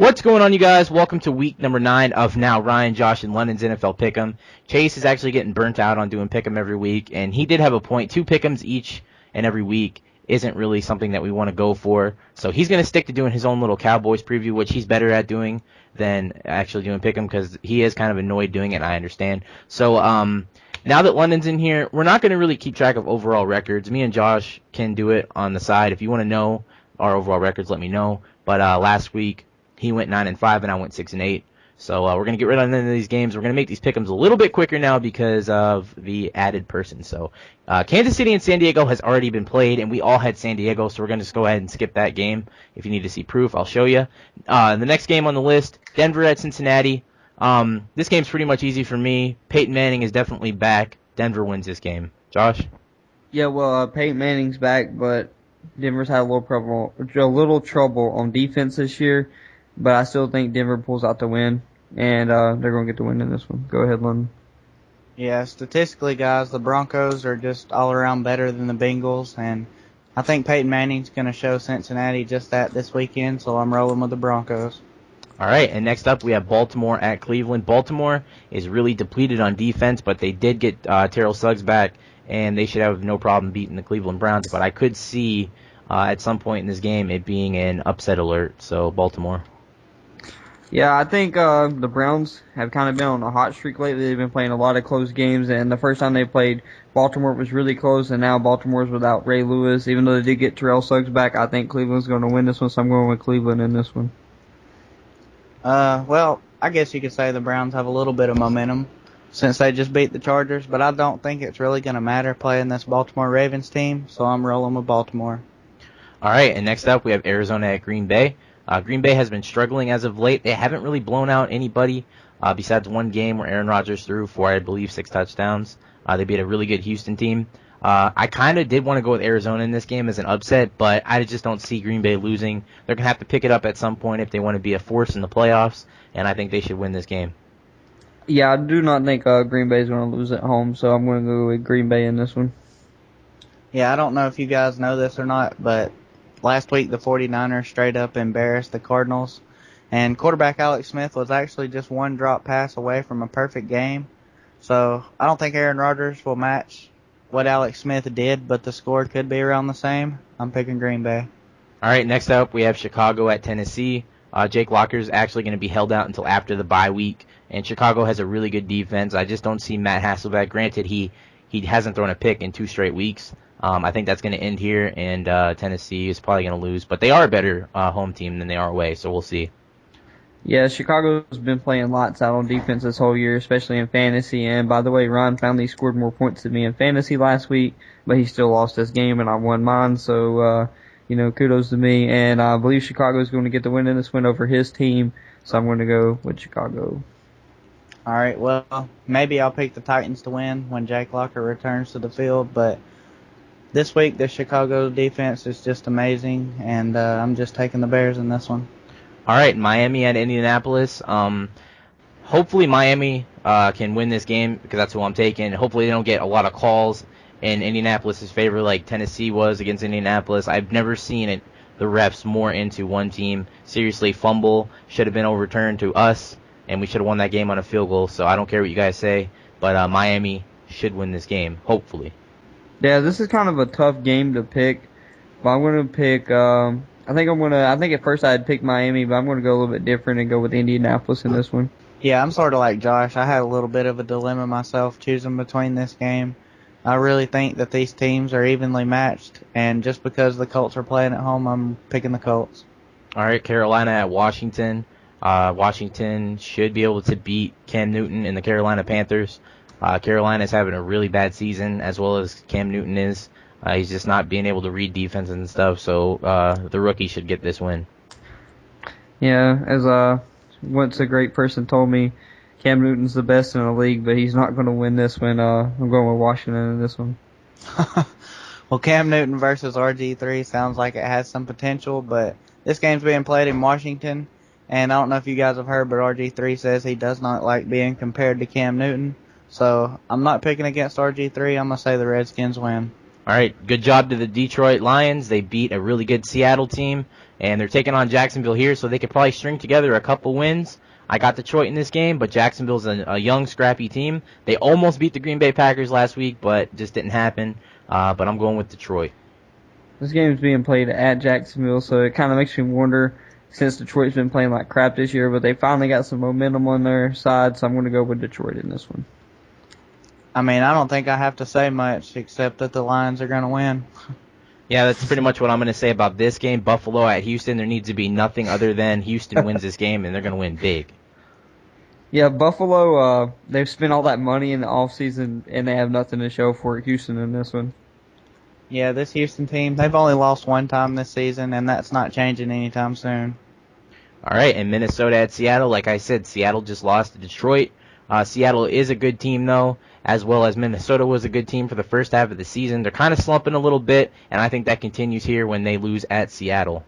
What's going on, you guys? Welcome to week number 9 of now Ryan, Josh, and London's NFL Pick'em. Chase is actually getting burnt out on doing Pick'em every week, and he did have a point. 2 Pick'ems each and every week isn't really something that we want to go for. So he's going to stick to doing his own little Cowboys preview, which he's better at doing than actually doing Pick'em because he is kind of annoyed doing it, and I understand. So now that London's in here, we're not going to really keep track of overall records. Me and Josh can do it on the side. If you want to know our overall records, let me know. But last week, he went 9-5, and I went 6-8. So we're going to get rid of none of these games. We're going to make these pick'ems a little bit quicker now because of the added person. So Kansas City and San Diego has already been played, and we all had San Diego, so we're going to just go ahead and skip that game. If you need to see proof, I'll show you. The next game on the list, Denver at Cincinnati. This game's pretty much easy for me. Peyton Manning is definitely back. Denver wins this game. Josh? Yeah, well, Peyton Manning's back, but Denver's had a little trouble on defense this year. But I still think Denver pulls out the win, and they're going to get the win in this one. Go ahead, London. Yeah, statistically, guys, the Broncos are just all around better than the Bengals, and I think Peyton Manning's going to show Cincinnati just that this weekend, so I'm rolling with the Broncos. All right, and next up we have Baltimore at Cleveland. Baltimore is really depleted on defense, but they did get Terrell Suggs back, and they should have no problem beating the Cleveland Browns. But I could see at some point in this game it being an upset alert, so Baltimore. Yeah, I think the Browns have kind of been on a hot streak lately. They've been playing a lot of close games, and the first time they played Baltimore was really close, and now Baltimore's without Ray Lewis. Even though they did get Terrell Suggs back, I think Cleveland's going to win this one, so I'm going with Cleveland in this one. Well, I guess you could say the Browns have a little bit of momentum since they just beat the Chargers, but I don't think it's really going to matter playing this Baltimore Ravens team, so I'm rolling with Baltimore. All right, and next up we have Arizona at Green Bay. Green Bay has been struggling as of late. They haven't really blown out anybody besides one game where Aaron Rodgers threw for, I believe, 6 touchdowns. They beat a really good Houston team. I kind of did want to go with Arizona in this game as an upset, but I just don't see Green Bay losing. They're going to have to pick it up at some point if they want to be a force in the playoffs, and I think they should win this game. Yeah, I do not think Green Bay is going to lose at home, so I'm going to go with Green Bay in this one. Yeah, I don't know if you guys know this or not, but last week the 49ers straight up embarrassed the Cardinals, and quarterback Alex Smith was actually just one drop pass away from a perfect game. So I don't think Aaron Rodgers will match what Alex Smith did, but the score could be around the same. I'm picking Green Bay. All right, next up we have Chicago at Tennessee. Jake Locker is actually going to be held out until after the bye week, and Chicago has a really good defense. I just don't see Matt Hasselbeck. Granted, he hasn't thrown a pick in 2 straight weeks. I think that's going to end here, and Tennessee is probably going to lose. But they are a better home team than they are away, so we'll see. Yeah, Chicago's been playing lots out on defense this whole year, especially in fantasy. And by the way, Ryan finally scored more points than me in fantasy last week, but he still lost this game, and I won mine. So, kudos to me. And I believe Chicago's going to get the win in this win over his team, so I'm going to go with Chicago. All right, well, maybe I'll pick the Titans to win when Jake Locker returns to the field, but this week the Chicago defense is just amazing, and I'm just taking the Bears in this one. All right, Miami at Indianapolis. Hopefully Miami can win this game because that's who I'm taking. Hopefully they don't get a lot of calls in Indianapolis' favor like Tennessee was against Indianapolis. I've never seen it, the refs more into one team. Seriously, fumble should have been overturned to us, and we should have won that game on a field goal. So I don't care what you guys say, but Miami should win this game, hopefully. Yeah, this is kind of a tough game to pick, but I'm going to pick. I think at first I had picked Miami, but I'm going to go a little bit different and go with Indianapolis in this one. Yeah, I'm sort of like Josh. I had a little bit of a dilemma myself choosing between this game. I really think that these teams are evenly matched, and just because the Colts are playing at home, I'm picking the Colts. All right, Carolina at Washington. Washington should be able to beat Cam Newton and the Carolina Panthers. Carolina's having a really bad season, as well as Cam Newton is. He's just not being able to read defense and stuff, so the rookie should get this win. Yeah, as once a great person told me, Cam Newton's the best in the league, but he's not going to win this one. I'm going with Washington in this one. Well, Cam Newton versus RG3 sounds like it has some potential, but this game's being played in Washington, and I don't know if you guys have heard, but RG3 says he does not like being compared to Cam Newton. So I'm not picking against RG3. I'm going to say the Redskins win. All right, good job to the Detroit Lions. They beat a really good Seattle team, and they're taking on Jacksonville here, so they could probably string together a couple wins. I got Detroit in this game, but Jacksonville's a young, scrappy team. They almost beat the Green Bay Packers last week, but just didn't happen. But I'm going with Detroit. This game is being played at Jacksonville, so it kind of makes me wonder, since Detroit's been playing like crap this year, but they finally got some momentum on their side, so I'm going to go with Detroit in this one. I mean, I don't think I have to say much except that the Lions are going to win. Yeah, that's pretty much what I'm going to say about this game. Buffalo at Houston, there needs to be nothing other than Houston wins this game, and they're going to win big. Yeah, Buffalo, they've spent all that money in the offseason, and they have nothing to show for it. Houston in this one. Yeah, this Houston team, they've only lost one time this season, and that's not changing anytime soon. All right, and Minnesota at Seattle. Like I said, Seattle just lost to Detroit. Seattle is a good team, though, as well as Minnesota was a good team for the first half of the season. They're kind of slumping a little bit, and I think that continues here when they lose at Seattle.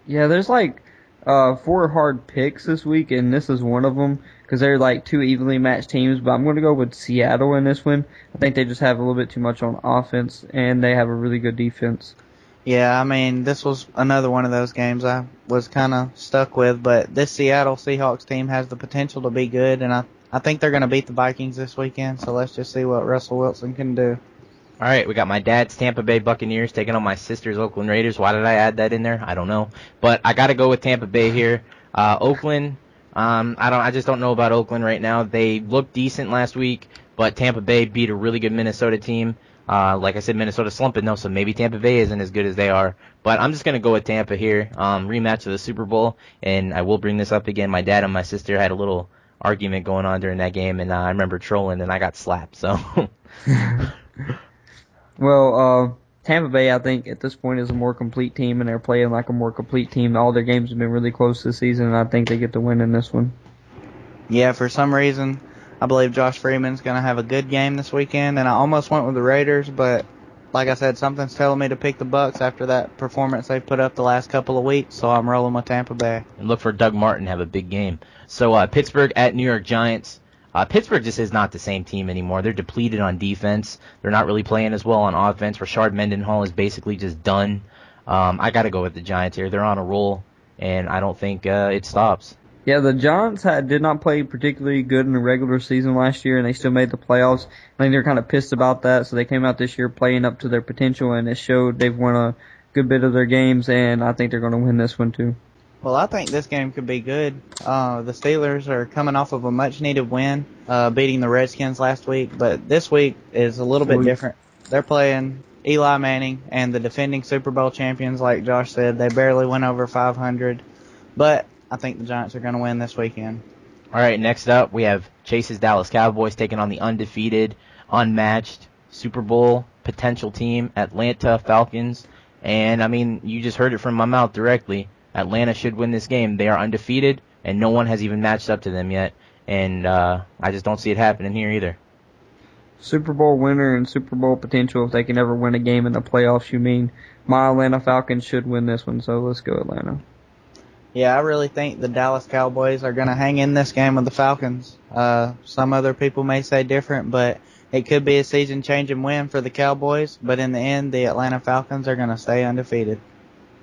Yeah, there's like 4 hard picks this week, and this is one of them because they're like 2 evenly matched teams. But I'm going to go with Seattle in this one. I think they just have a little bit too much on offense, and they have a really good defense. Yeah, I mean, this was another one of those games I was kind of stuck with, but this Seattle Seahawks team has the potential to be good, and I think they're going to beat the Vikings this weekend, so let's just see what Russell Wilson can do. All right, we got my dad's Tampa Bay Buccaneers taking on my sister's Oakland Raiders. Why did I add that in there? I don't know, but I got to go with Tampa Bay here. Oakland, I just don't know about Oakland right now. They looked decent last week, but Tampa Bay beat a really good Minnesota team. Like I said, Minnesota's slumping though, so maybe Tampa Bay isn't as good as they are. But I'm just gonna go with Tampa here. Rematch of the Super Bowl, and I will bring this up again. My dad and my sister had a little argument going on during that game, and I remember trolling, and I got slapped. So. Well, Tampa Bay, I think at this point is a more complete team, and they're playing like a more complete team. All their games have been really close this season, and I think they get the win in this one. Yeah, for some reason, I believe Josh Freeman's going to have a good game this weekend, and I almost went with the Raiders, but like I said, something's telling me to pick the Bucs after that performance they put up the last couple of weeks, so I'm rolling with Tampa Bay. And look for Doug Martin to have a big game. So Pittsburgh at New York Giants. Pittsburgh just is not the same team anymore. They're depleted on defense. They're not really playing as well on offense. Rashard Mendenhall is basically just done. I got to go with the Giants here. They're on a roll, and I don't think it stops. Yeah, the Giants did not play particularly good in the regular season last year, and they still made the playoffs. I think they're kind of pissed about that, so they came out this year playing up to their potential, and it showed. They've won a good bit of their games, and I think they're going to win this one too. Well, I think this game could be good. The Steelers are coming off of a much-needed win, beating the Redskins last week, but this week is a little bit different. They're playing Eli Manning and the defending Super Bowl champions, like Josh said. They barely went over 500, but I think the Giants are going to win this weekend. All right, next up, we have Chase's Dallas Cowboys taking on the undefeated, unmatched Super Bowl potential team, Atlanta Falcons. And, I mean, you just heard it from my mouth directly. Atlanta should win this game. They are undefeated, and no one has even matched up to them yet. And I just don't see it happening here either. Super Bowl winner and Super Bowl potential if they can ever win a game in the playoffs, you mean. My Atlanta Falcons should win this one, so let's go Atlanta. Yeah, I really think the Dallas Cowboys are going to hang in this game with the Falcons. Some other people may say different, but it could be a season-changing win for the Cowboys. But in the end, the Atlanta Falcons are going to stay undefeated.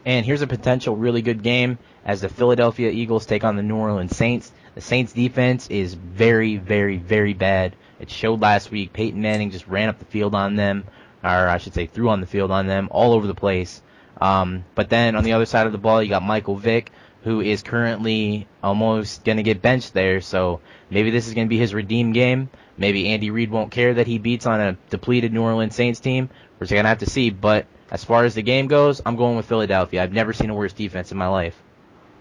And here's a potential really good game as the Philadelphia Eagles take on the New Orleans Saints. The Saints defense is very, very, very bad. It showed last week. Peyton Manning just ran up the field on them, or I should say threw on the field on them all over the place. But then on the other side of the ball, you got Michael Vick, who is currently almost going to get benched there. So maybe this is going to be his redeem game. Maybe Andy Reid won't care that he beats on a depleted New Orleans Saints team. We're just going to have to see. But as far as the game goes, I'm going with Philadelphia. I've never seen a worse defense in my life.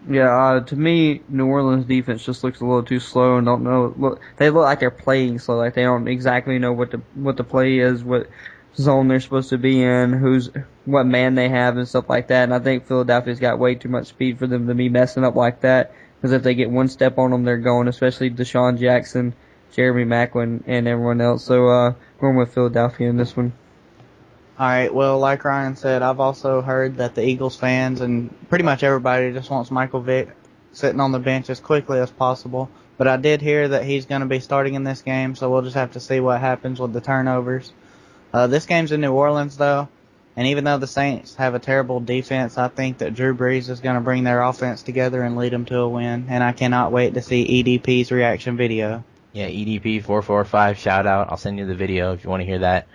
Yeah, to me, New Orleans defense just looks a little too slow and don't know. They look like they're playing slow, like they don't exactly know what the play is, what zone they're supposed to be in, what man they have and stuff like that. And I think Philadelphia's got way too much speed for them to be messing up like that. Because if they get one step on them, they're going. Especially Deshaun Jackson, Jeremy Maclin, and everyone else. So going with Philadelphia in this one. All right, well, like Ryan said, I've also heard that the Eagles fans and pretty much everybody just wants Michael Vick sitting on the bench as quickly as possible. But I did hear that he's going to be starting in this game, so we'll just have to see what happens with the turnovers. This game's in New Orleans, though, and even though the Saints have a terrible defense, I think that Drew Brees is going to bring their offense together and lead them to a win, and I cannot wait to see EDP's reaction video. Yeah, EDP445, shout out. I'll send you the video if you want to hear that.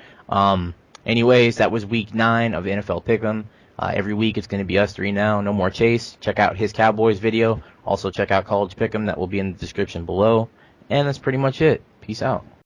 Anyways, that was week 9 of NFL Pick'em. Every week it's going to be us three now. No more Chase. Check out his Cowboys video. Also check out College Pick'em. That will be in the description below. And that's pretty much it. Peace out.